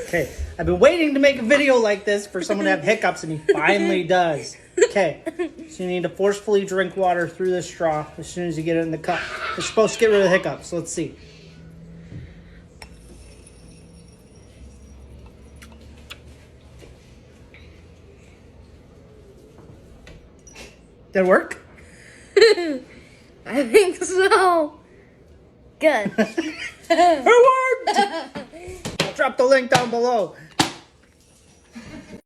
Okay, I've been waiting to make a video like this for someone to have hiccups, and he finally does. Okay, so you need to forcefully drink water through the straw as soon as you get it in the cup. It's supposed to get rid of the hiccups. Let's see. Did it work? I think so. Good. It worked! I'll drop the link down below.